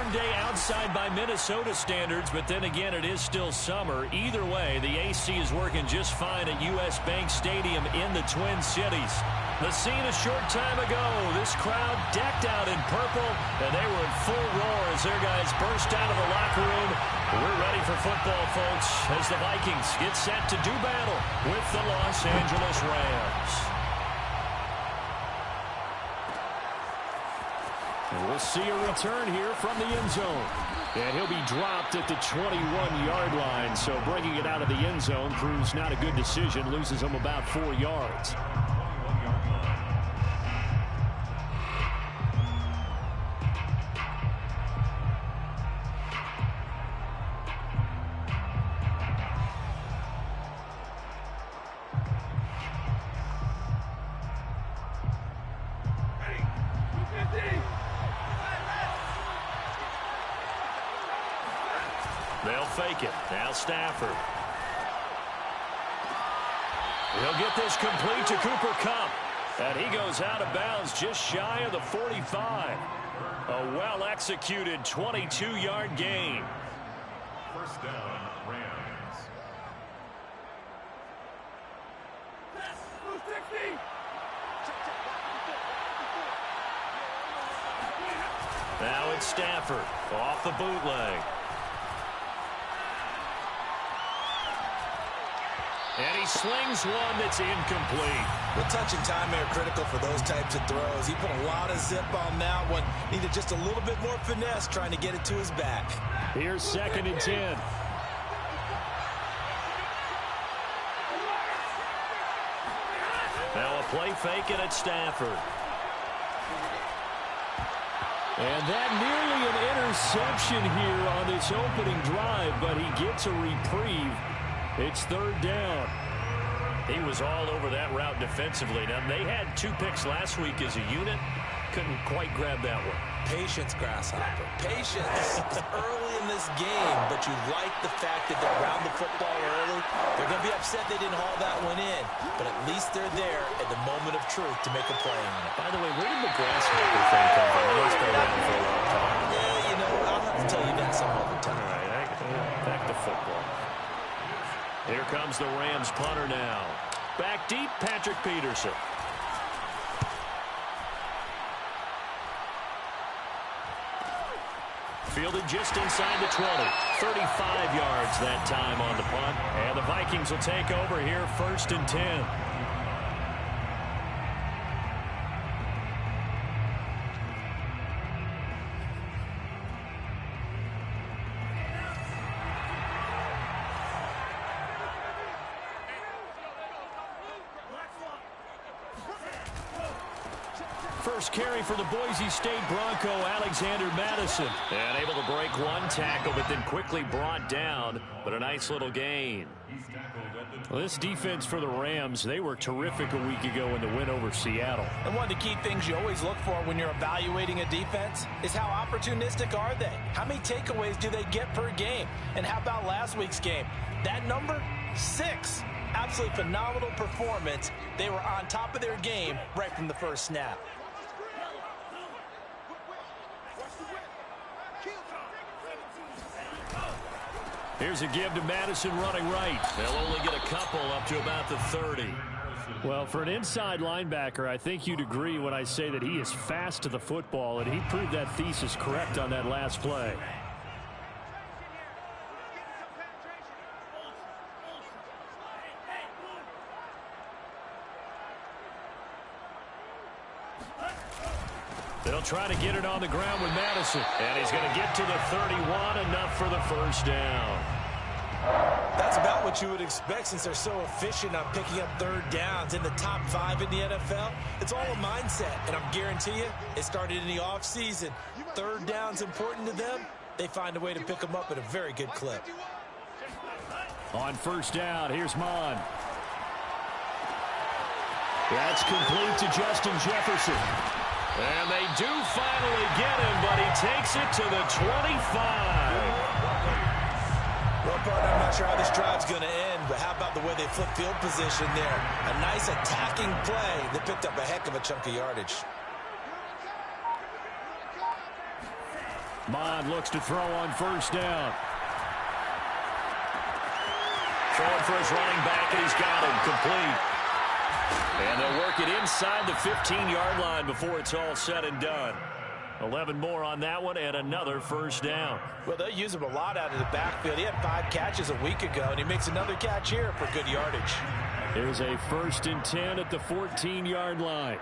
warm day outside by Minnesota standards, but then again, it is still summer. Either way, the AC is working just fine at U.S. Bank Stadium in the Twin Cities. The scene a short time ago, this crowd decked out in purple, and they were in full roar as their guys burst out of the locker room. We're ready for football, folks, as the Vikings get set to do battle with the Los Angeles Rams. And we'll see a return here from the end zone. And he'll be dropped at the 21-yard line, so bringing it out of the end zone proves not a good decision, loses him about 4 yards. They'll fake it. Now Stafford. He'll get this complete to Cooper Kupp. And he goes out of bounds just shy of the 45. A well-executed 22-yard gain. First down, Rams. Now it's Stafford off the bootleg. And he slings one that's incomplete. The touch and timing are critical for those types of throws. He put a lot of zip on that one. Needed just a little bit more finesse trying to get it to his back. Here's 2nd and 10. Now a play fake and it's Stafford. And that nearly an interception here on this opening drive, but he gets a reprieve. It's 3rd down. He was all over that route defensively. Now, they had 2 picks last week as a unit. Couldn't quite grab that one. Patience, Grasshopper. Patience. It's early in this game, but you like the fact that they're around the football early. They're going to be upset they didn't haul that one in, but at least they're there at the moment of truth to make a play on it. By the way, where did the Grasshopper thing come from? I know it's been around for a long time. Yeah, you know, I'll have to tell you that some other time. All right, back to football. Here comes the Rams punter now. Back deep, Patrick Peterson. Fielded just inside the 20. 35 yards that time on the punt. And the Vikings will take over here 1st and 10. First carry for the Boise State Bronco, Alexander Madison. And able to break one tackle, but then quickly brought down. But a nice little gain. Well, this defense for the Rams, they were terrific a week ago in the win over Seattle. And one of the key things you always look for when you're evaluating a defense is how opportunistic are they? How many takeaways do they get per game? And how about last week's game? That number, 6. Absolutely phenomenal performance. They were on top of their game right from the first snap. Here's a give to Madison running right. They'll only get a couple up to about the 30. Well, for an inside linebacker, I think you'd agree when I say that he is fast to the football, and he proved that thesis correct on that last play. They'll try to get it on the ground with Madison. And he's going to get to the 31, enough for the first down. That's about what you would expect since they're so efficient on picking up 3rd downs in the top 5 in the NFL. It's all a mindset, and I'm guarantee you it started in the offseason. 3rd down's important to them. They find a way to pick them up at a very good clip. On 1st down, here's Mon. That's complete to Justin Jefferson. And they do finally get him, but he takes it to the 25. Well, partner, I'm not sure how this drive's going to end, but how about the way they flip field position there? A nice attacking play that picked up a heck of a chunk of yardage. Mond looks to throw on first down. Throwing for his running back, and he's got him complete. And they'll work it inside the 15-yard line before it's all said and done. 11 more on that one, and another first down. Well, they'll use him a lot out of the backfield. He had 5 catches a week ago, and he makes another catch here for good yardage. There's a 1st and 10 at the 14-yard line.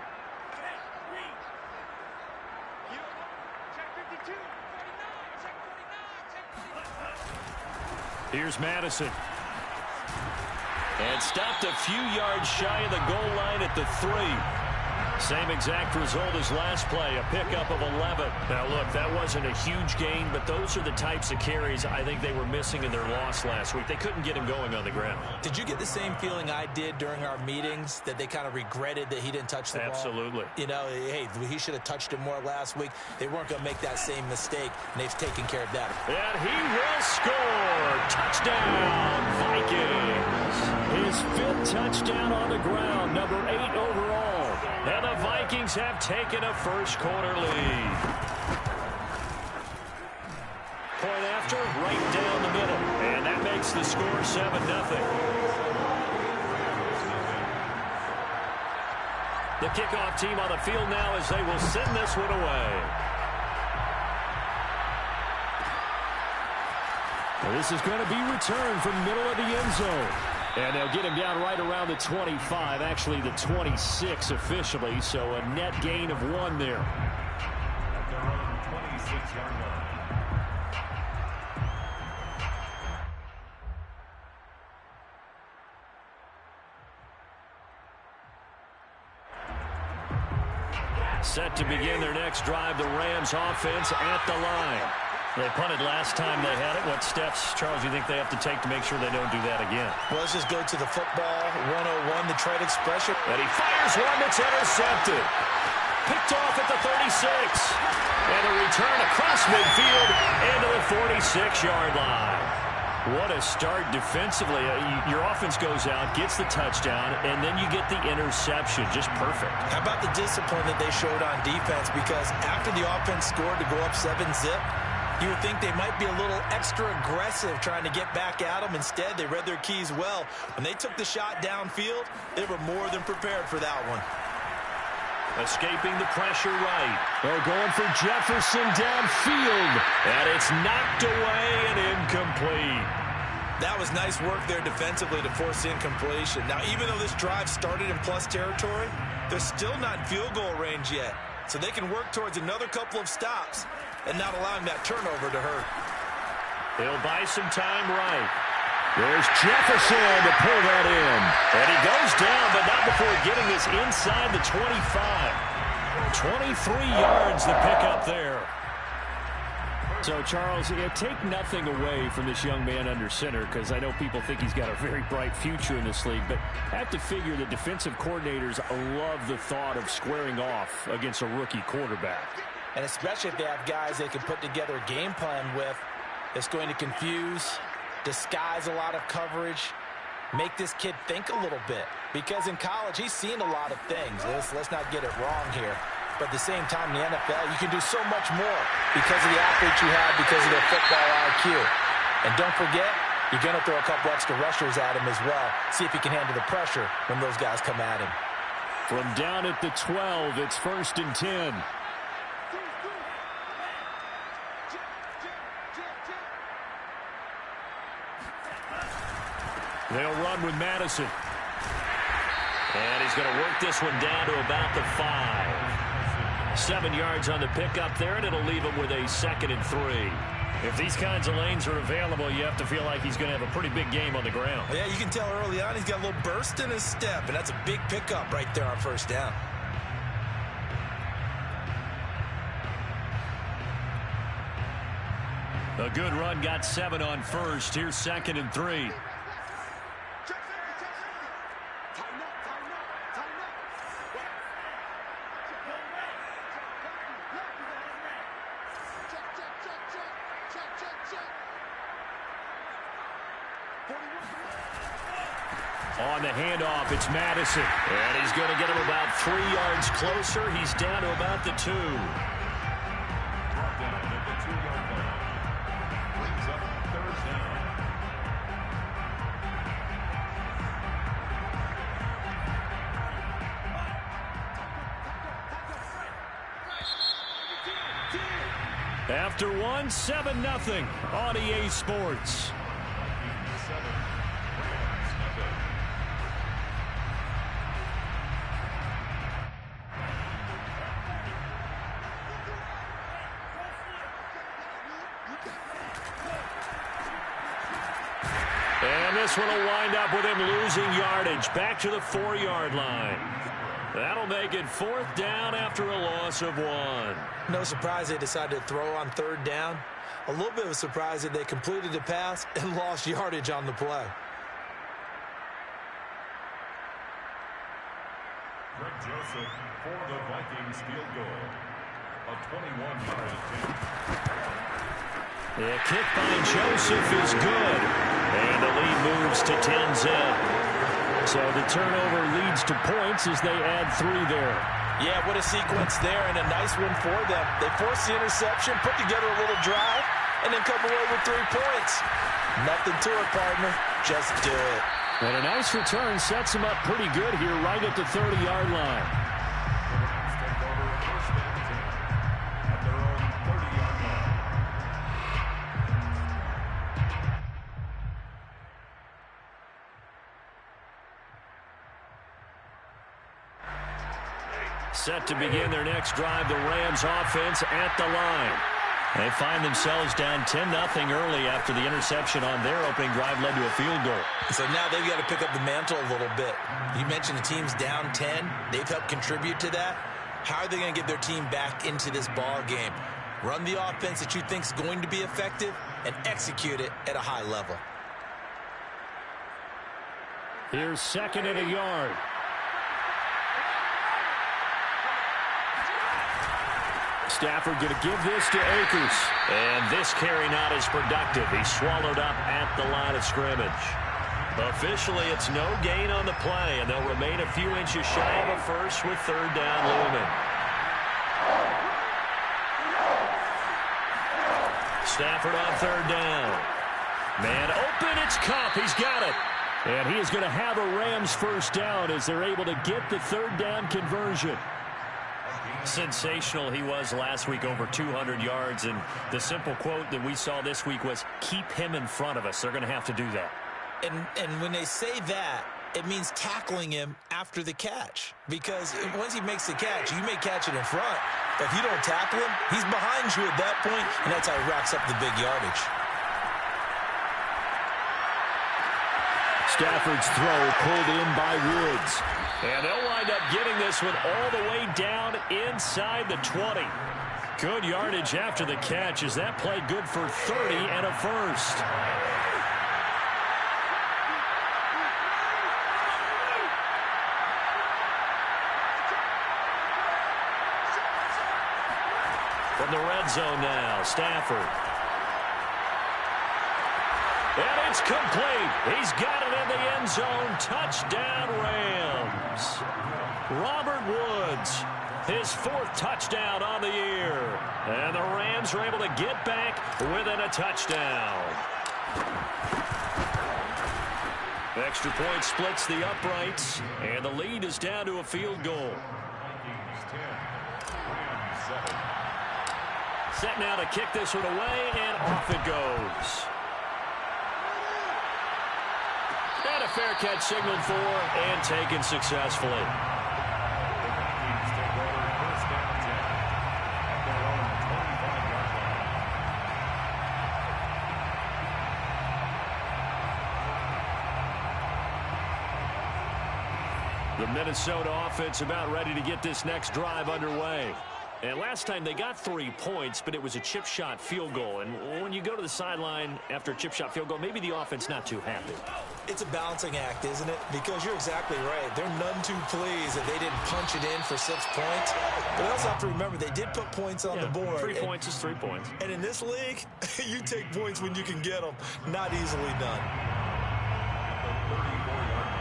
Here's Madison. And stopped a few yards shy of the goal line at the 3. Same exact result as last play, a pickup of 11. Now, look, that wasn't a huge gain, but those are the types of carries I think they were missing in their loss last week. They couldn't get him going on the ground. Did you get the same feeling I did during our meetings, that they kind of regretted that he didn't touch the ball? Absolutely. You know, hey, he should have touched it more last week. They weren't going to make that same mistake, and they've taken care of that. And he will score. Touchdown, Vikings. His 5th touchdown on the ground, number 8 overall. And the Vikings have taken a first-quarter lead. Point after, right down the middle. And that makes the score 7-0. The kickoff team on the field now as they will send this one away. Well, this is going to be returned from middle of the end zone. And they'll get him down right around the 25, actually the 26 officially, so a net gain of 1 there. At their own 26-yard line. Set to begin their next drive, the Rams offense at the line. They punted last time they had it. What steps, Charles, do you think they have to take to make sure they don't do that again? Well, let's just go to the football 101, the trade expression. And he fires one that's intercepted. Picked off at the 36. And a return across midfield into the 46-yard line. What a start defensively. Your offense goes out, gets the touchdown, and then you get the interception. Just perfect. How about the discipline that they showed on defense? Because after the offense scored to go up 7-zip, you would think they might be a little extra aggressive trying to get back at them. Instead, they read their keys well. When they took the shot downfield, they were more than prepared for that one. Escaping the pressure right. They're going for Jefferson downfield. And it's knocked away and incomplete. That was nice work there defensively to force incompletion. Now, even though this drive started in plus territory, they're still not in field goal range yet. So they can work towards another couple of stops and not allowing that turnover to hurt. They'll buy some time right. There's Jefferson to pull that in. And he goes down, but not before getting this inside the 25. 23 yards the pickup there. So, Charles, take nothing away from this young man under center, because I know people think he's got a very bright future in this league, but I have to figure the defensive coordinators love the thought of squaring off against a rookie quarterback. And especially if they have guys they can put together a game plan with that's going to confuse, disguise a lot of coverage, make this kid think a little bit. Because in college, he's seen a lot of things. Let's not get it wrong here. But at the same time, in the NFL, you can do so much more because of the athletes you have, because of their football IQ. And don't forget, you're going to throw a couple extra rushers at him as well. See if he can handle the pressure when those guys come at him. From down at the 12, it's 1st and 10. They'll run with Madison. And he's going to work this one down to about the 5. 7 yards on the pickup there, and it'll leave him with a 2nd and 3. If these kinds of lanes are available, you have to feel like he's going to have a pretty big game on the ground. Yeah, you can tell early on he's got a little burst in his step, and that's a big pickup right there on 1st down. A good run, got 7 on 1st. Here's 2nd and 3. On the handoff, it's Madison. And he's going to get him about 3 yards closer. He's down to about the 2. Brought down at the 2-yard After one, 7-0 on EA Sports. And this one will wind up with him losing yardage back to the 4-yard line. That'll make it 4th down after a loss of 1. No surprise they decided to throw on 3rd down. A little bit of a surprise that they completed the pass and lost yardage on the play. Greg Joseph for the Vikings field goal. A 21-yard attempt. The kick by Joseph is good. And the lead moves to 10-0. So the turnover leads to points as they add 3 there. Yeah, what a sequence there, and a nice one for them. They forced the interception, put together a little drive, and then come away with 3 points. Nothing to it, partner. Just do it. And a nice return sets them up pretty good here right at the 30-yard line. Take over first and 10 at their own 30-yard line. Set to begin their next drive, the Rams offense at the line. They find themselves down 10-0 early after the interception on their opening drive led to a field goal. So now they've got to pick up the mantle a little bit. You mentioned the team's down 10. They've helped contribute to that. How are they going to get their team back into this ball game? Run the offense that you think is going to be effective and execute it at a high level. Here's 2nd and a yard. Stafford going to give this to Akers. And this carry not as productive. He's swallowed up at the line of scrimmage. Officially, it's no gain on the play, and they'll remain a few inches shy of a first with 3rd down looming. Stafford on 3rd down. Man open, it's Kupp. He's got it. And he is going to have a Rams 1st down as they're able to get the 3rd down conversion. Sensational he was last week, over 200 yards, and the simple quote that we saw this week was, keep him in front of us. They're going to have to do that. And when they say that, it means tackling him after the catch. Because once he makes the catch, you may catch it in front. But if you don't tackle him, he's behind you at that point, and that's how he racks up the big yardage. Stafford's throw pulled in by Woods. And they'll wind up getting this one all the way down inside the 20. Good yardage after the catch as that play good for 30 and a first. From the red zone now, Stafford. And it's complete. He's got it in the end zone. Touchdown, Rams. Robert Woods, his 4th touchdown on the year. And the Rams are able to get back within a touchdown. Extra point splits the uprights, and the lead is down to a field goal. Vikings 10, Rams 7. Set now to kick this one away, and off it goes. And a fair catch signaled for and taken successfully. The Vikings take over first and 10 at their own 25-yard line. The Minnesota offense about ready to get this next drive underway. And last time they got 3 points, but it was a chip shot field goal. And when you go to the sideline after a chip shot field goal, maybe the offense not too happy. It's a balancing act, isn't it? Because you're exactly right. They're none too pleased that they didn't punch it in for 6 points. But they also have to remember they did put points on the board. 3 points is 3 points. And in this league, you take points when you can get them. Not easily done. At the 34-yard line.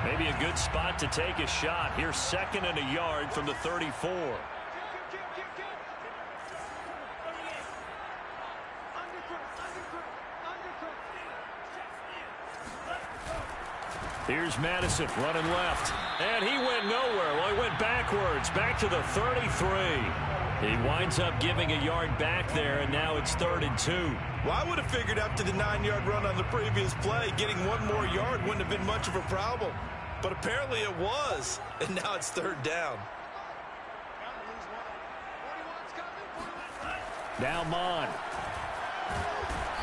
Maybe a good spot to take a shot. Here's 2nd and a yard from the 34. Here's Madison running left. And he went nowhere. Well, he went backwards. Back to the 33. He winds up giving a yard back there, and now it's 3rd and 2. Well, I would have figured after the 9-yard run on the previous play, getting one more yard wouldn't have been much of a problem. But apparently it was, and now it's 3rd down. Now Mond.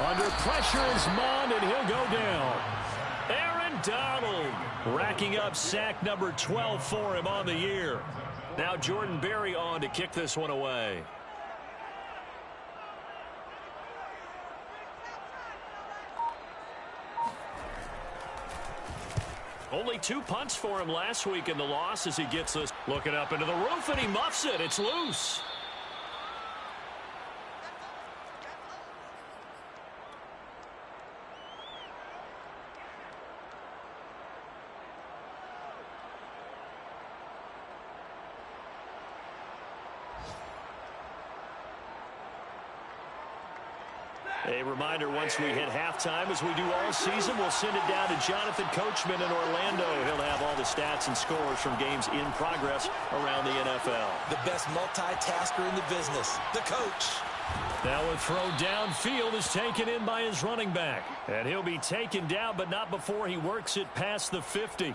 Under pressure is Mond, and he'll go down. Aaron Donald racking up sack number 12 for him on the year. Now Jordan Berry on to kick this one away. Only 2 punts for him last week in the loss as he gets this. Looking up into the roof, and he muffs it. It's loose. A reminder, once we hit halftime, as we do all season, we'll send it down to Jonathan Coachman in Orlando. He'll have all the stats and scores from games in progress around the NFL. The best multitasker in the business, the coach. Now a throw downfield is taken in by his running back. And he'll be taken down, but not before he works it past the 50.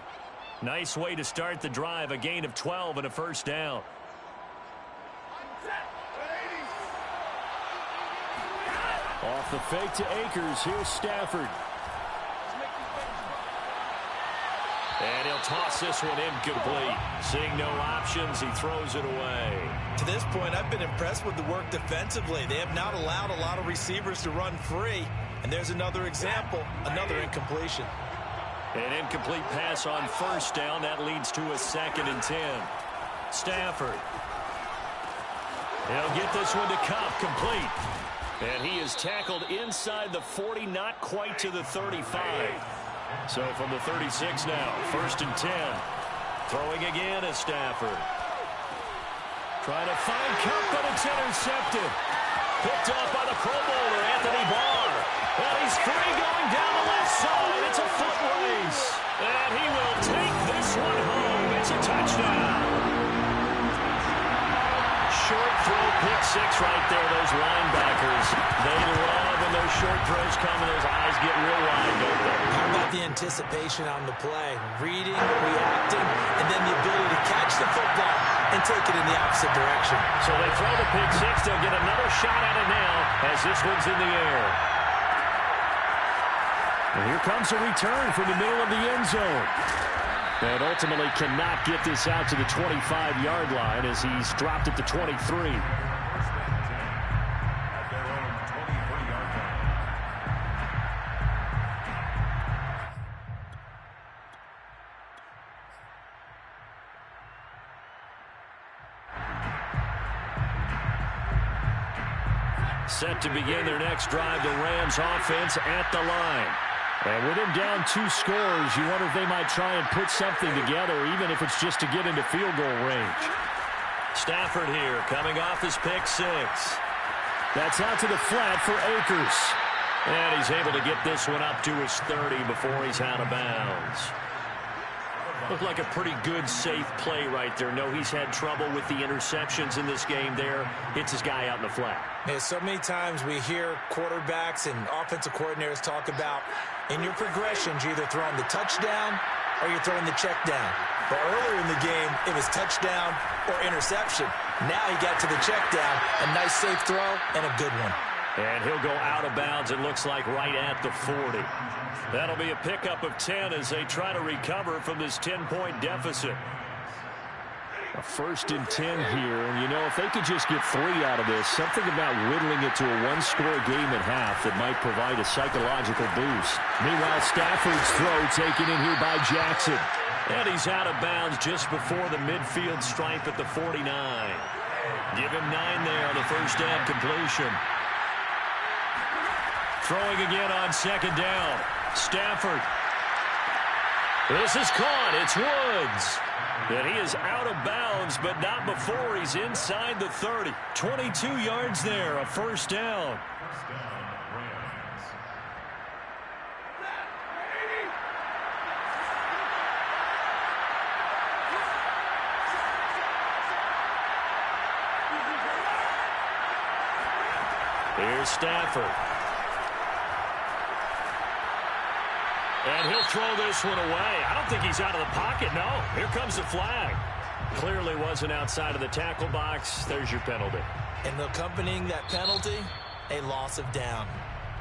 Nice way to start the drive, a gain of 12 and a 1st down. Off the fake to Akers. Here's Stafford. And he'll toss this one incomplete. Seeing no options, he throws it away. To this point, I've been impressed with the work defensively. They have not allowed a lot of receivers to run free. And there's another example, another incompletion. An incomplete pass on 1st down. That leads to a 2nd and 10. Stafford. He'll get this one to Cup, complete. And he is tackled inside the 40, not quite to the 35. So from the 36 now, 1st and 10. Throwing again is Stafford. Trying to find Cup, but it's intercepted. Picked off by the Pro Bowler, Anthony Barr. And he's free going down the left side. It's a foot race. And he will take this one home. It's a touchdown. Short throw, pick 6 right there. Those linebackers, they love when those short throws come and those eyes get real wide, don't they? How about the anticipation on the play? Reading, reacting, and then the ability to catch the football and take it in the opposite direction. So they throw the pick 6. They'll get another shot at it now as this one's in the air. And here comes a return from the middle of the end zone. And ultimately cannot get this out to the 25-yard line as he's dropped at the 23. Set to begin their next drive, the Rams offense at the line. And with him down 2 scores, you wonder if they might try and put something together, even if it's just to get into field goal range. Stafford here, coming off his pick 6. That's out to the flat for Akers. And he's able to get this one up to his 30 before he's out of bounds. Looked like a pretty good, safe play right there. No, he's had trouble with the interceptions in this game there. Hits his guy out in the flat. Yeah, so many times we hear quarterbacks and offensive coordinators talk about in your progressions, you're either throwing the touchdown or you're throwing the check down. But earlier in the game, it was touchdown or interception. Now he got to the check down, a nice safe throw and a good one. And he'll go out of bounds, it looks like, right at the 40. That'll be a pickup of 10 as they try to recover from this 10-point deficit. A 1st and 10 here, and you know, if they could just get 3 out of this, something about whittling it to a 1-score game at half that might provide a psychological boost. Meanwhile, Stafford's throw taken in here by Jackson. And he's out of bounds just before the midfield stripe at the 49. Give him 9 there on the 1st down completion. Throwing again on 2nd down. Stafford. This is caught. It's Woods. And he is out of bounds, but not before he's inside the 30. 22 yards there, a 1st down. Here's Stafford. And he'll throw this one away. I don't think he's out of the pocket, no. Here comes the flag. Clearly wasn't outside of the tackle box. There's your penalty. And accompanying that penalty, a loss of down.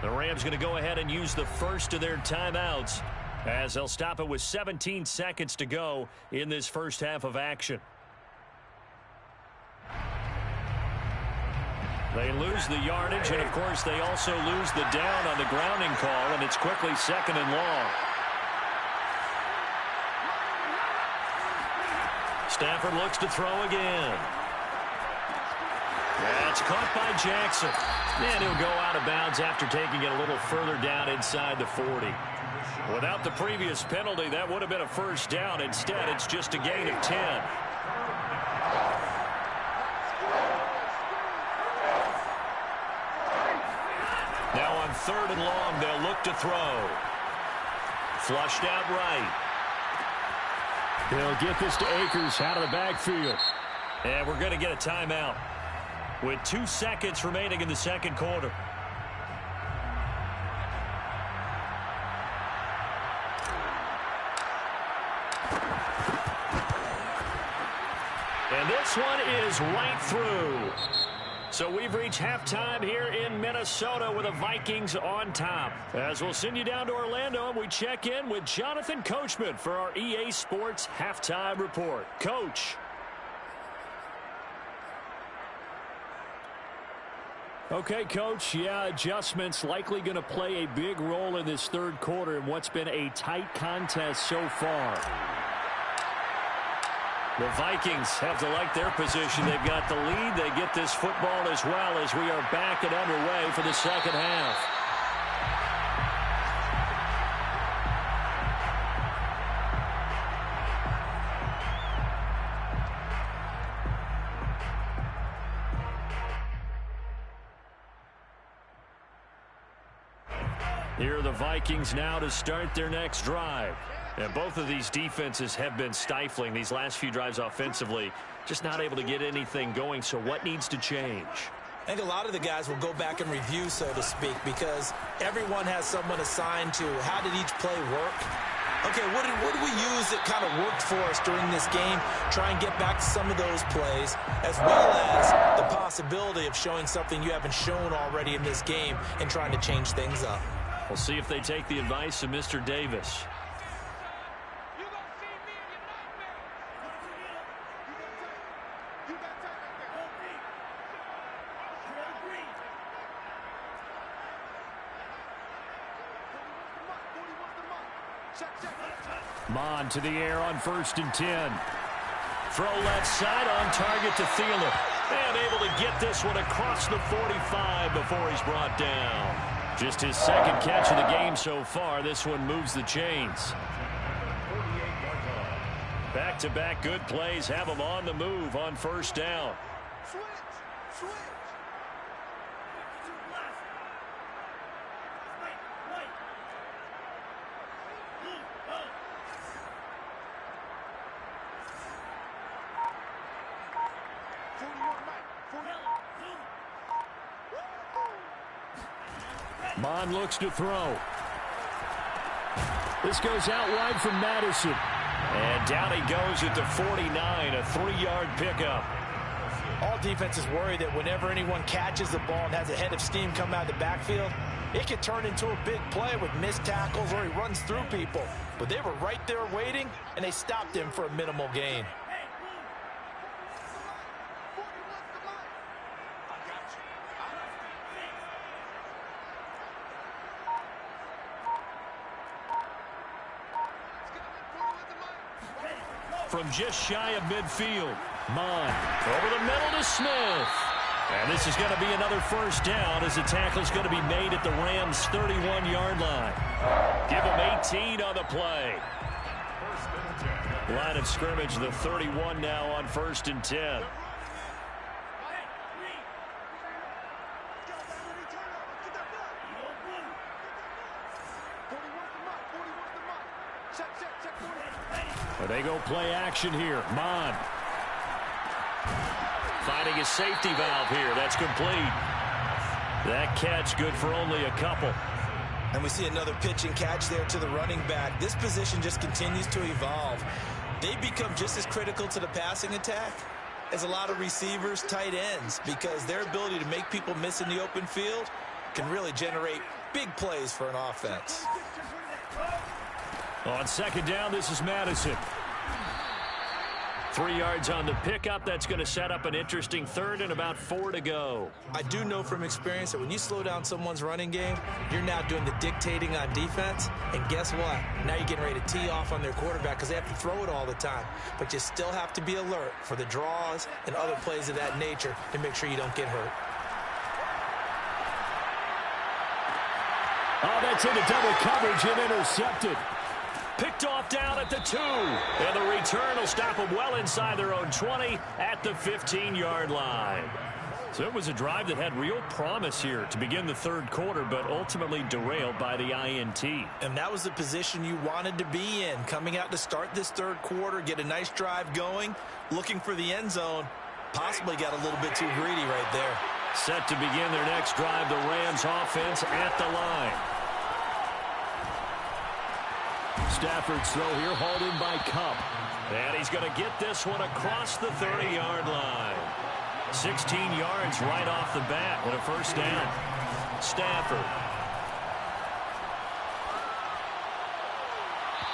The Rams going to go ahead and use the first of their timeouts as they'll stop it with 17 seconds to go in this first half of action. They lose the yardage, and, of course, they also lose the down on the grounding call, and it's quickly 2nd and long. Stafford looks to throw again. That's caught by Jackson. And he'll go out of bounds after taking it a little further down inside the 40. Without the previous penalty, that would have been a first down. Instead, it's just a gain of 10. Now on 3rd and long, they'll look to throw. Flushed out right. They'll get this to Akers out of the backfield. And we're going to get a timeout with 2 seconds remaining in the second quarter. And this one is right through. So we've reached halftime here in Minnesota with the Vikings on top. As we'll send you down to Orlando, and we check in with Jonathan Coachman for our EA Sports Halftime Report. Coach. Okay, Coach, adjustments likely going to play a big role in this third quarter in what's been a tight contest so far. The Vikings have to like their position. They've got the lead. They get this football as well as we are back and underway for the second half. Here are the Vikings now to start their next drive. And both of these defenses have been stifling these last few drives offensively. Just not able to get anything going. So what needs to change? I think a lot of the guys will go back and review, so to speak, because everyone has someone assigned to how did each play work. Okay, what did we use that kind of worked for us during this game? Try and get back to some of those plays, as well as the possibility of showing something you haven't shown already in this game and trying to change things up. We'll see if they take the advice of Mr. Davis. Mon to the air on 1st and 10. Throw left side on target to Thielen. And able to get this one across the 45 before he's brought down. Just his second catch of the game so far. This one moves the chains. Back-to-back good plays have him on the move on 1st down. Mon looks to throw. This goes out wide from Madison. And down he goes at the 49, a 3-yard pickup. All defenses worry that whenever anyone catches the ball and has a head of steam come out of the backfield, it could turn into a big play with missed tackles or he runs through people. But they were right there waiting, and they stopped him for a minimal gain. From just shy of midfield, Mon over the middle to Smith. And this is going to be another 1st down as the tackle is going to be made at the Rams' 31-yard line. Give them 18 on the play. Line of scrimmage, the 31 now on 1st and 10. They go play action here. Mon finding his safety valve here. That's complete. That catch good for only a couple. And we see another pitch and catch there to the running back. This position just continues to evolve. They become just as critical to the passing attack as a lot of receivers, tight ends, because their ability to make people miss in the open field can really generate big plays for an offense. On second down, this is Madison. 3 yards on the pickup. That's going to set up an interesting third and about 4 to go. I do know from experience that when you slow down someone's running game, you're now doing the dictating on defense. And guess what? Now you're getting ready to tee off on their quarterback because they have to throw it all the time. But you still have to be alert for the draws and other plays of that nature to make sure you don't get hurt. Oh, that's into double coverage and intercepted. Picked off down at the 2. And the return will stop them well inside their own 20 at the 15-yard line. So it was a drive that had real promise here to begin the third quarter, but ultimately derailed by the INT. And that was the position you wanted to be in, coming out to start this third quarter, get a nice drive going, looking for the end zone. Possibly got a little bit too greedy right there. Set to begin their next drive, the Rams offense at the line. Stafford's throw here, hauled in by Cup. And he's going to get this one across the 30-yard line. 16 yards right off the bat with a first down. Stafford.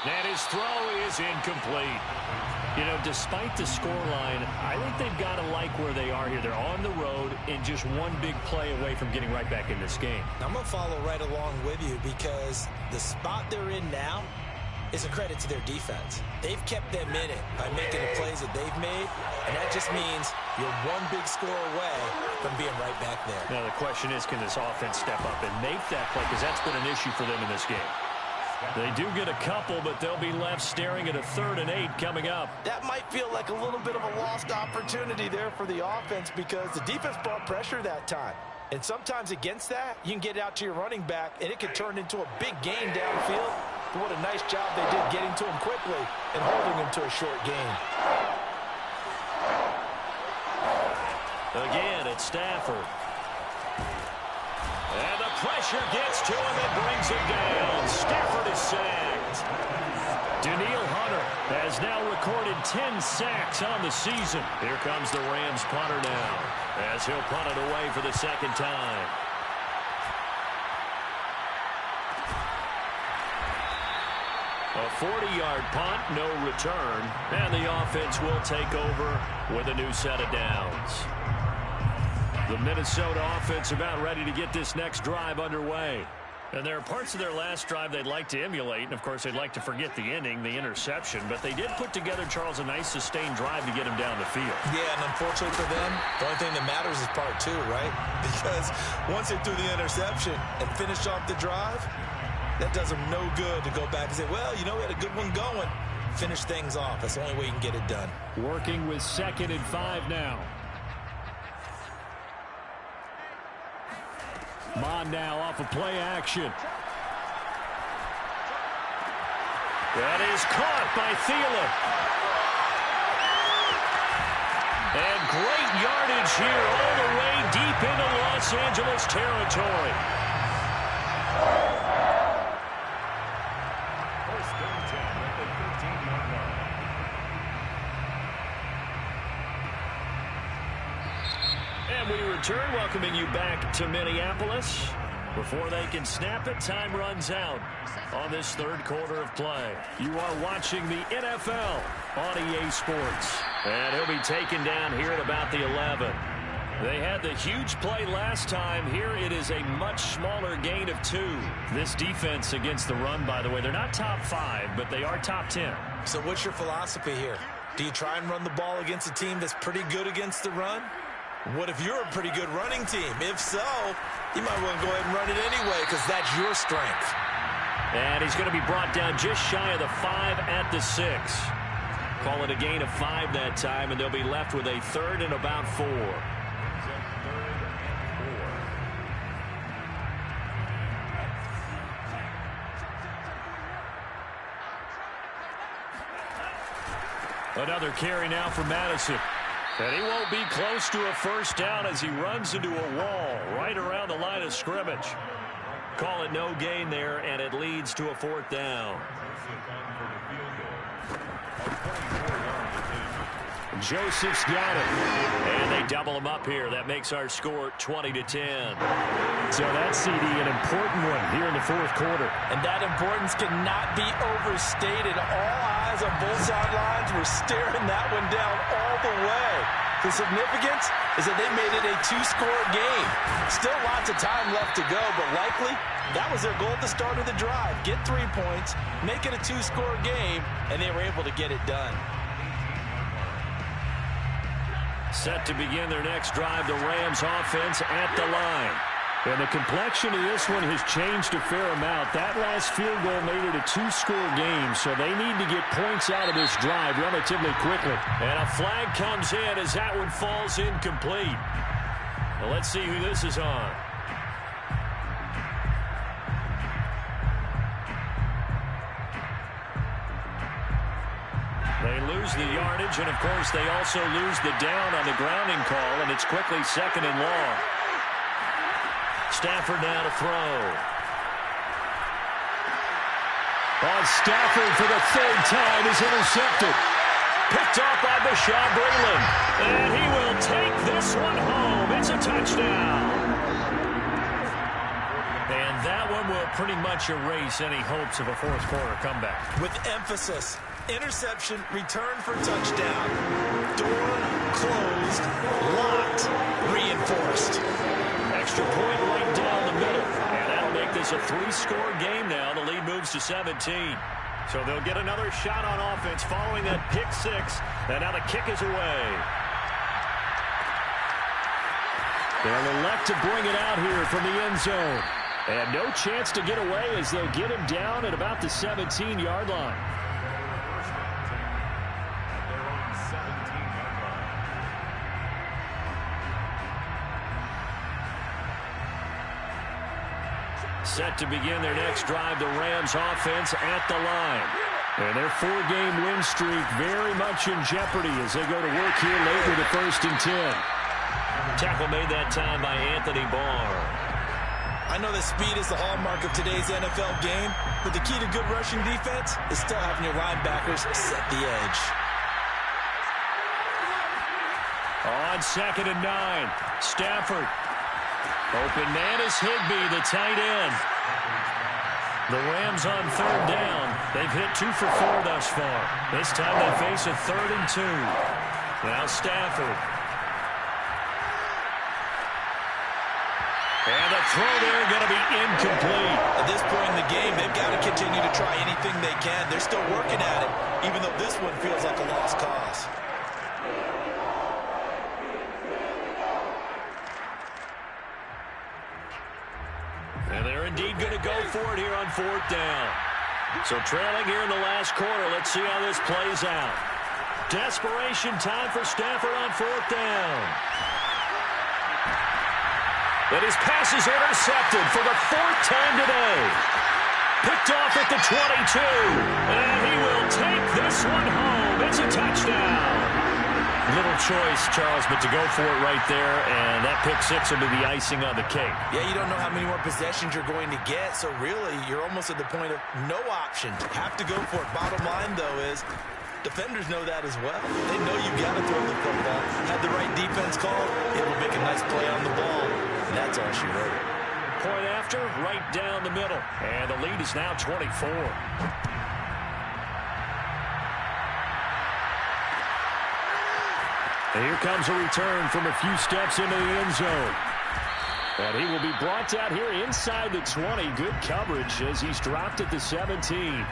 And his throw is incomplete. You know, despite the scoreline, I think they've got to like where they are here. They're on the road and just one big play away from getting right back in this game. I'm going to follow right along with you because the spot they're in now is a credit to their defense. They've kept them in it by making the plays that they've made, and that just means you're one big score away from being right back there. Now the question is, can this offense step up and make that play? Because that's been an issue for them in this game. They do get a couple, but they'll be left staring at a 3rd and 8 coming up. That might feel like a little bit of a lost opportunity there for the offense because the defense brought pressure that time. And sometimes against that, you can get out to your running back, and it could turn into a big gain downfield. But what a nice job they did getting to him quickly and holding him to a short gain. Again, it's Stafford. And the pressure gets to him and brings him down. Stafford is sacked. Daniil Hunter has now recorded 10 sacks on the season. Here comes the Rams punter now as he'll punt it away for the second time. A 40-yard punt, no return, and the offense will take over with a new set of downs. The Minnesota offense about ready to get this next drive underway. And there are parts of their last drive they'd like to emulate, and of course they'd like to forget the inning, the interception, but they did put together, Charles, a nice sustained drive to get him down the field. Yeah, and unfortunately for them, the only thing that matters is part 2, right? Because once they threw the interception and finished off the drive, that does them no good to go back and say, well, you know, we had a good one going. Finish things off. That's the only way you can get it done. Working with 2nd and 5 now. Mon now off of play action. That is caught by Thielen. And great yardage here all the way deep into Los Angeles territory. First and 10 at the 15-yard line. And we return, welcoming you back to Minneapolis. Before they can snap it, time runs out on this third quarter of play. You are watching the NFL on EA Sports. And he'll be taken down here at about the 11. They had the huge play last time. Here it is a much smaller gain of 2. This defense against the run, by the way, they're not top 5, but they are top 10. So what's your philosophy here? Do you try and run the ball against a team that's pretty good against the run? What if you're a pretty good running team? If so, you might want to go ahead and run it anyway because that's your strength. And he's going to be brought down just shy of the 5 at the 6. Call it a gain of 5 that time, and they'll be left with a 3rd and about 4. Another carry now for Madison. And he won't be close to a first down as he runs into a wall right around the line of scrimmage. Call it no gain there, and it leads to a fourth down. Joseph's got it. And they double him up here. That makes our score 20-10. So that's, CD, an important one here in the fourth quarter. And that importance cannot be overstated. All eyes on both sidelines were staring that one down all the way. The significance is that they made it a two-score game. Still lots of time left to go, but likely that was their goal at the start of the drive. Get 3 points, make it a two-score game, and they were able to get it done. Set to begin their next drive, the Rams offense at the line. And the complexion of this one has changed a fair amount. That last field goal made it a two-score game, so they need to get points out of this drive relatively quickly. And a flag comes in as that one falls incomplete. Well, let's see who this is on. They lose the yardage, and of course they also lose the down on the grounding call, and it's quickly second and long. Stafford now to throw. On Stafford for the third time is intercepted. Picked off by Bashaud Breeland. And he will take this one home. It's a touchdown. And that one will pretty much erase any hopes of a fourth quarter comeback. With emphasis. Interception, return for touchdown. Door closed, locked, reinforced. Extra point right down the middle. And that'll make this a three-score game now. The lead moves to 17. So they'll get another shot on offense following that pick six. And now the kick is away. They'll elect to bring it out here from the end zone. And no chance to get away as they'll get him down at about the 17-yard line. Set to begin their next drive, the Rams offense at the line. And their four-game win streak very much in jeopardy as they go to work here late with a 1st and 10. Tackle made that time by Anthony Barr. I know that speed is the hallmark of today's NFL game, but the key to good rushing defense is still having your linebackers set the edge. On 2nd and 9, Stafford. Open man is Higbee, the tight end. The Rams on 3rd down. They've hit 2 for 4 thus far. This time they face a 3rd and 2. Now Stafford. And the throw there going to be incomplete. At this point in the game, they've got to continue to try anything they can. They're still working at it, even though this one feels like a lost cause. And they're indeed going to go for it here on 4th down. So trailing here in the last quarter. Let's see how this plays out. Desperation time for Stafford on 4th down. But his pass is intercepted for the 4th time today. Picked off at the 22. And he will take this one home. It's a touchdown. Little choice, Charles, but to go for it right there, and that pick six will be the icing on the cake. Yeah, you don't know how many more possessions you're going to get, so really you're almost at the point of no option. Have to go for it. Bottom line, though, is defenders know that as well. They know you got to throw the football. Had the right defense call, it will make a nice play on the ball, and that's all she wrote. Point after, right down the middle, and the lead is now 24. And here comes a return from a few steps into the end zone. And he will be brought out here inside the 20. Good coverage as he's dropped at the 17.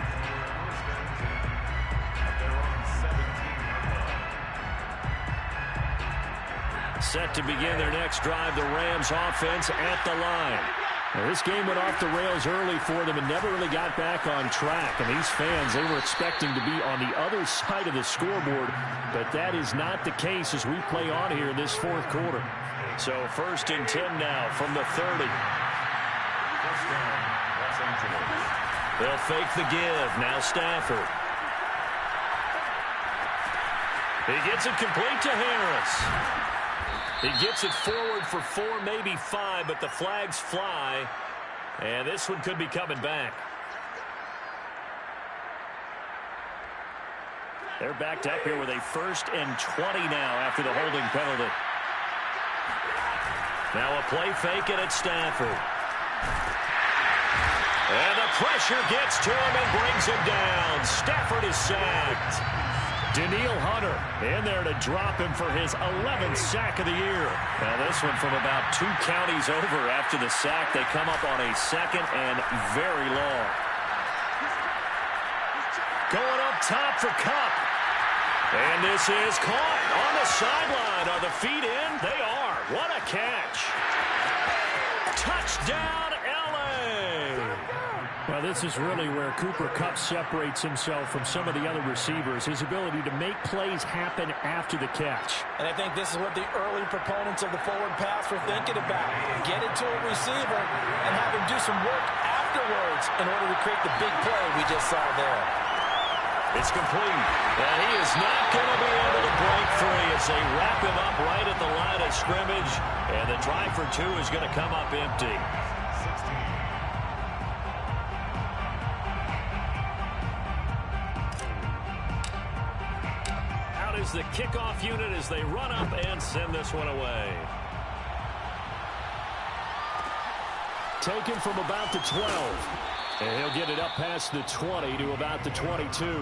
Set to begin their next drive, the Rams offense at the line. Now, this game went off the rails early for them and never really got back on track. And these fans, they were expecting to be on the other side of the scoreboard, but that is not the case as we play on here in this 4th quarter. So 1st and 10 now from the 30. They'll fake the give. Now Stafford. He gets it complete to Harris. He gets it forward for 4, maybe 5, but the flags fly. And this one could be coming back. They're backed up here with a 1st and 20 now after the holding penalty. Now a play fake it at Stafford. And the pressure gets to him and brings him down. Stafford is sacked. Danielle Hunter in there to drop him for his 11th sack of the year. Now this one from about 2 counties over after the sack. They come up on a 2nd and very long. Going up top for Kupp. And this is caught on the sideline. Are the feet in? They are. What a catch. Touchdown, L.A. Well, this is really where Cooper Kupp separates himself from some of the other receivers. His ability to make plays happen after the catch. And I think this is what the early proponents of the forward pass were thinking about. Get it to a receiver and have him do some work afterwards in order to create the big play we just saw there. It's complete. And he is not going to be able to break free as they wrap him up right at the line of scrimmage. And the try for 2 is going to come up empty. Out is the kickoff unit as they run up and send this one away. Taken from about the 12. And he'll get it up past the 20 to about the 22. At their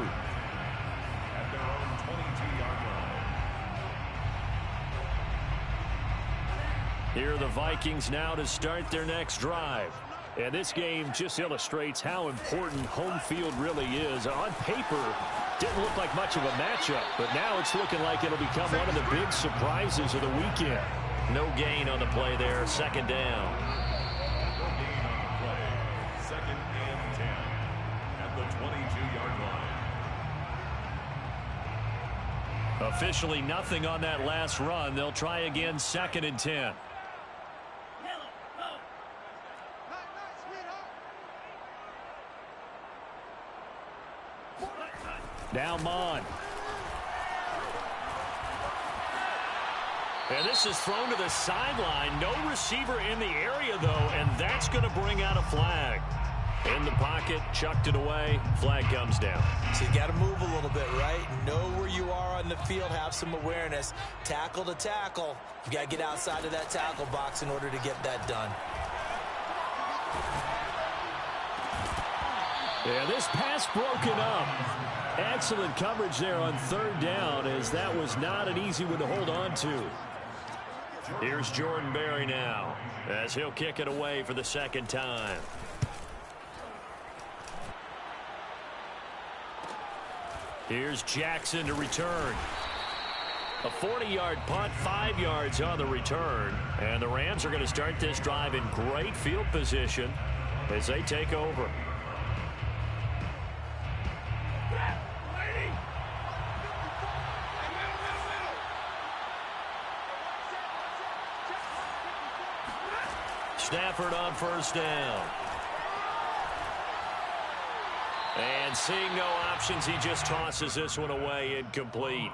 own 22-yard line. Here are the Vikings now to start their next drive. And this game just illustrates how important home field really is. On paper, didn't look like much of a matchup, but now it's looking like it'll become one of the big surprises of the weekend. No gain on the play there, 2nd down. Officially nothing on that last run. They'll try again 2nd and 10. Now Mon. And this is thrown to the sideline. No receiver in the area, though, and that's going to bring out a flag. In the pocket, chucked it away, flag comes down. So you got to move a little bit, right? Know where you are on the field, have some awareness. Tackle to tackle. You got to get outside of that tackle box in order to get that done. Yeah, this pass broken up. Excellent coverage there on 3rd down, as that was not an easy one to hold on to. Here's Jordan Berry now, as he'll kick it away for the 2nd time. Here's Jackson to return. A 40-yard punt, 5 yards on the return. And the Rams are going to start this drive in great field position as they take over. Stafford on 1st down. And seeing no options, he just tosses this one away incomplete.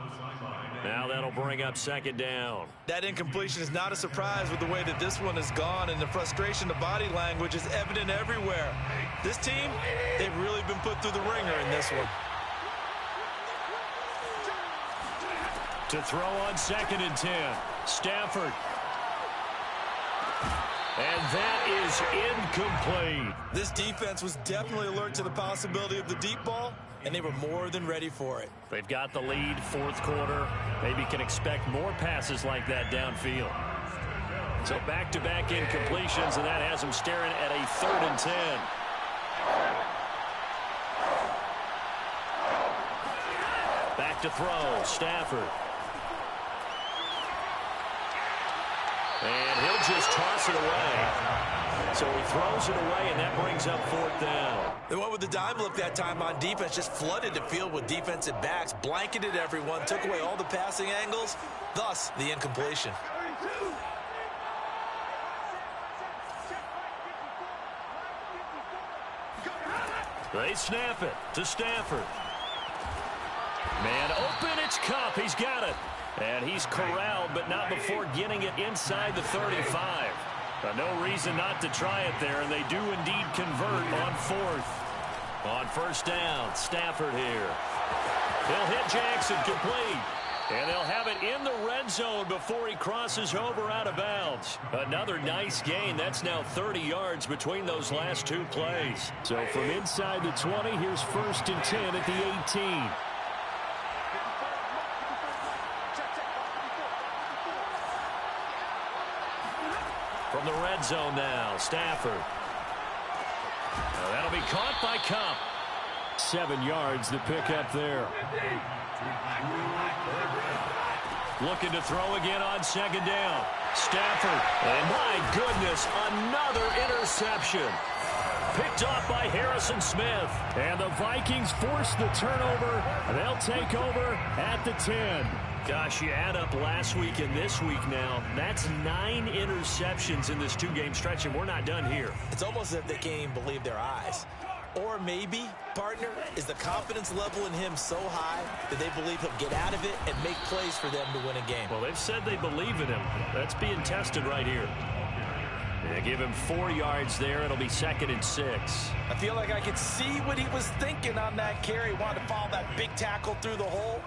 Now that'll bring up 2nd down. That incompletion is not a surprise with the way that this one has gone, and the frustration, the body language is evident everywhere. This team, they've really been put through the ringer in this one. To throw on 2nd and 10. Stafford. And that is incomplete. This defense was definitely alert to the possibility of the deep ball, and they were more than ready for it. They've got the lead, 4th quarter. Maybe can expect more passes like that downfield. So back-to-back incompletions, and that has them staring at a 3rd and 10. Back to throw, Stafford. And he'll just toss it away. So he throws it away, and that brings up 4th down. They went with the dime look that time on defense, just flooded the field with defensive backs, blanketed everyone, took away all the passing angles, thus the incompletion. They snap it to Stafford. Man open, it's It's Kupp. He's got it. And he's corralled, but not before getting it inside the 35. No reason not to try it there, and they do indeed convert on fourth. On first down, Stafford here. He'll hit Jackson complete. And they'll have it in the red zone before he crosses over out of bounds. Another nice gain. That's now 30 yards between those last two plays. So from inside the 20, here's 1st and 10 at the 18. From the red zone now, Stafford. Now that'll be caught by Kupp. 7 yards to pick up there. Looking to throw again on 2nd down. Stafford. And my goodness, another interception. Picked off by Harrison Smith. And the Vikings force the turnover. They'll take over at the 10. Gosh, you add up last week and this week now. That's 9 interceptions in this 2-game stretch, and we're not done here. It's almost as if they can't even believe their eyes. Or maybe, partner, is the confidence level in him so high that they believe he'll get out of it and make plays for them to win a game. Well, they've said they believe in him. That's being tested right here. They give him 4 yards there. It'll be 2nd and 6. I feel like I could see what he was thinking on that carry. Wanted to follow that big tackle through the hole.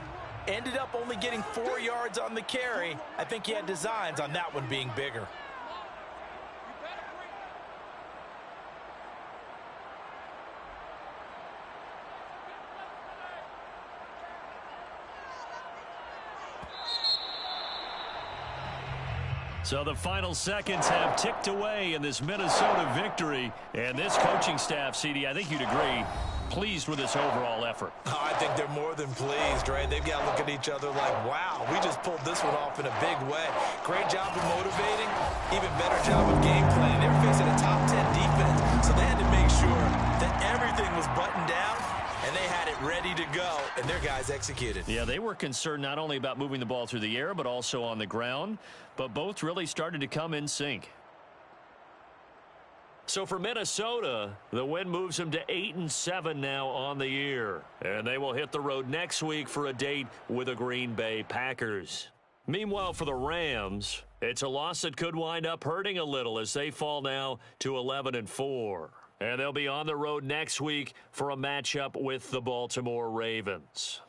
Ended up only getting 4 yards on the carry. I think he had designs on that one being bigger. So the final seconds have ticked away in this Minnesota victory. And this coaching staff, CD, I think you'd agree, pleased with this overall effort. Oh, I think they're more than pleased, right? They've got to look at each other like, wow, we just pulled this one off in a big way. Great job of motivating, even better job of game planning. They were facing a top 10 defense, so they had to make sure that everything was buttoned down, and they had it ready to go, and their guys executed. Yeah, they were concerned not only about moving the ball through the air, but also on the ground. But both really started to come in sync. So for Minnesota, the win moves them to 8-7 now on the year. And they will hit the road next week for a date with the Green Bay Packers. Meanwhile, for the Rams, it's a loss that could wind up hurting a little as they fall now to 11-4. And they'll be on the road next week for a matchup with the Baltimore Ravens.